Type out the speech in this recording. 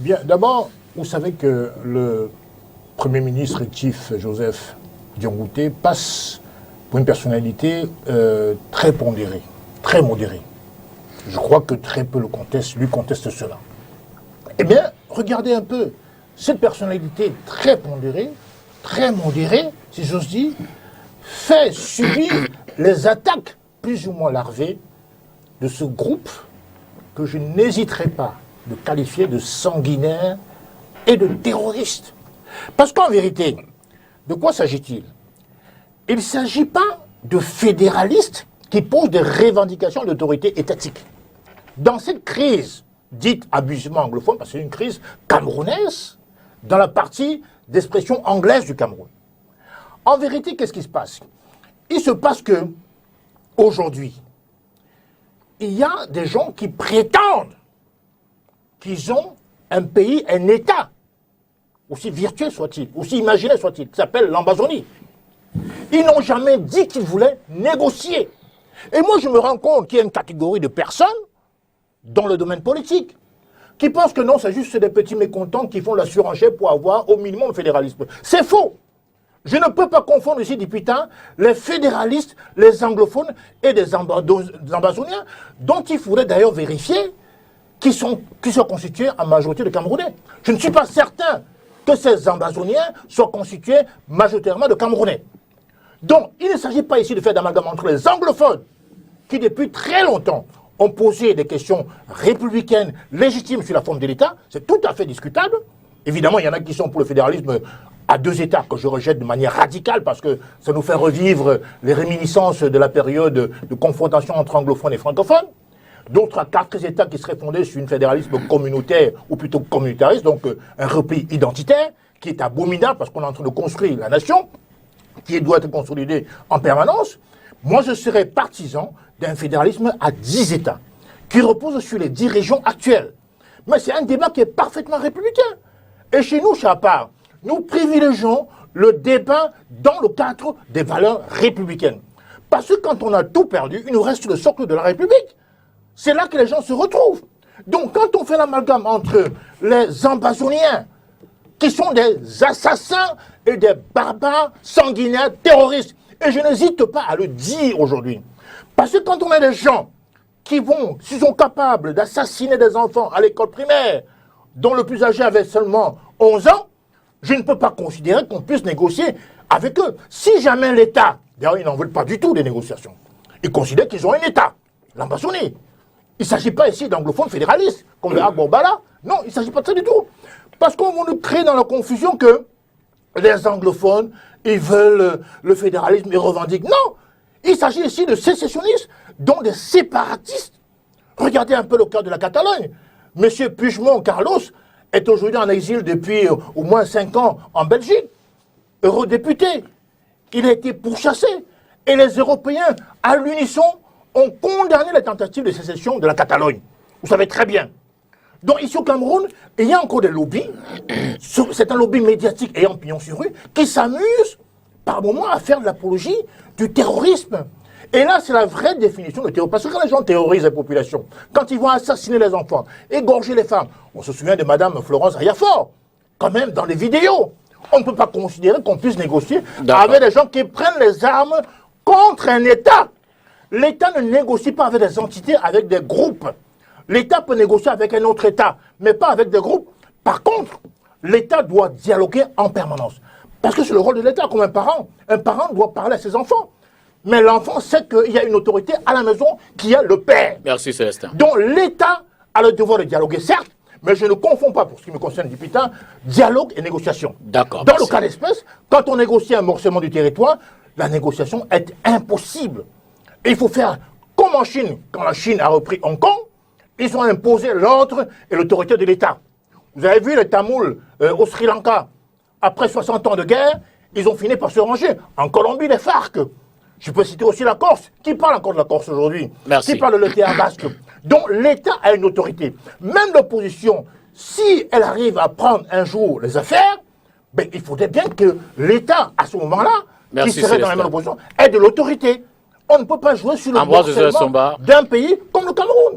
Bien, d'abord, vous savez que le Premier ministre actif, Joseph Diongouté, passe pour une personnalité très pondérée, très modérée. Je crois que très peu lui contestent cela. Eh bien, regardez un peu, cette personnalité très pondérée, très modérée, si j'ose dire, fait subir les attaques plus ou moins larvées de ce groupe que je n'hésiterai pas de qualifier de sanguinaire et de terroriste. Parce qu'en vérité, de quoi s'agit-il? Il ne s'agit pas de fédéralistes qui posent des revendications d'autorité étatique. Dans cette crise dite abusivement anglophone, parce que c'est une crise camerounaise, dans la partie d'expression anglaise du Cameroun. En vérité, qu'est-ce qui se passe? Il se passe que, aujourd'hui, il y a des gens qui prétendent qu'ils ont un pays, un État, aussi virtuel soit-il, aussi imaginaire soit-il, qui s'appelle l'Ambazonie. Ils n'ont jamais dit qu'ils voulaient négocier. Et moi, je me rends compte qu'il y a une catégorie de personnes dans le domaine politique qui pensent que non, c'est juste des petits mécontents qui font la surenchère pour avoir au minimum le fédéralisme. C'est faux. Je ne peux pas confondre ici depuis tant les fédéralistes, les anglophones et des ambazoniens, dont il faudrait d'ailleurs vérifier qui sont constitués en majorité de Camerounais. Je ne suis pas certain que ces ambazoniens soient constitués majoritairement de Camerounais. Donc, il ne s'agit pas ici de faire d'amalgame entre les anglophones, qui depuis très longtemps ont posé des questions républicaines légitimes sur la forme de l'État. C'est tout à fait discutable. Évidemment, il y en a qui sont pour le fédéralisme à deux États, que je rejette de manière radicale, parce que ça nous fait revivre les réminiscences de la période de confrontation entre anglophones et francophones. D'autres à quatre États qui seraient fondés sur un fédéralisme communautaire, ou plutôt communautariste, donc un repli identitaire, qui est abominable parce qu'on est en train de construire la nation, qui doit être consolidée en permanence. Moi, je serais partisan d'un fédéralisme à 10 États, qui repose sur les 10 régions actuelles. Mais c'est un débat qui est parfaitement républicain. Et chez nous, Chapard, nous privilégions le débat dans le cadre des valeurs républicaines. Parce que quand on a tout perdu, il nous reste le socle de la République. C'est là que les gens se retrouvent. Donc quand on fait l'amalgame entre les ambazoniens, qui sont des assassins et des barbares sanguinaires terroristes, et je n'hésite pas à le dire aujourd'hui, parce que quand on a des gens qui sont capables d'assassiner des enfants à l'école primaire, dont le plus âgé avait seulement 11 ans, je ne peux pas considérer qu'on puisse négocier avec eux. Si jamais l'État, d'ailleurs ils n'en veulent pas du tout des négociations, ils considèrent qu'ils ont un État, l'Ambazonie. Il ne s'agit pas ici d'anglophones fédéralistes, comme le Agbobala. Non, il ne s'agit pas de ça du tout. Parce qu'on va nous créer dans la confusion que les anglophones, ils veulent le fédéralisme, ils revendiquent. Non, il s'agit ici de sécessionnistes, dont des séparatistes. Regardez un peu le cas de la Catalogne. Monsieur Puigdemont Carlos est aujourd'hui en exil depuis au moins 5 ans en Belgique, eurodéputé. Il a été pourchassé. Et les Européens, à l'unisson, ont condamné la tentative de sécession de la Catalogne. Vous savez très bien. Donc ici au Cameroun, il y a encore des lobbies, c'est un lobby médiatique ayant pignon sur rue, qui s'amuse par moments à faire de l'apologie du terrorisme. Et là, c'est la vraie définition de terrorisme. Parce que quand les gens terrorisent la population, quand ils vont assassiner les enfants, égorger les femmes, on se souvient de Madame Florence Ayafort, quand même dans les vidéos. On ne peut pas considérer qu'on puisse négocier avec des gens qui prennent les armes contre un État. L'État ne négocie pas avec des entités, avec des groupes. L'État peut négocier avec un autre État, mais pas avec des groupes. Par contre, l'État doit dialoguer en permanence. Parce que c'est le rôle de l'État comme un parent. Un parent doit parler à ses enfants. Mais l'enfant sait qu'il y a une autorité à la maison qui est le père. Merci Célestin. Donc l'État a le devoir de dialoguer, certes, mais je ne confonds pas, pour ce qui me concerne depuis tant, dialogue et négociation. D'accord. Dans le cas d'espèce, quand on négocie un morcellement du territoire, la négociation est impossible. Et il faut faire comme en Chine. Quand la Chine a repris Hong Kong, ils ont imposé l'ordre et l'autorité de l'État. Vous avez vu les Tamouls au Sri Lanka, après 60 ans de guerre, ils ont fini par se ranger. En Colombie, les FARC. Je peux citer aussi la Corse. Qui parle encore de la Corse aujourd'hui? Merci. Qui parle de l'ETA basque? Donc l'État a une autorité. Même l'opposition, si elle arrive à prendre un jour les affaires, ben, il faudrait bien que l'État, à ce moment-là, qui serait dans la même opposition, ait de l'autorité. On ne peut pas jouer sur le morcellement d'un pays comme le Cameroun.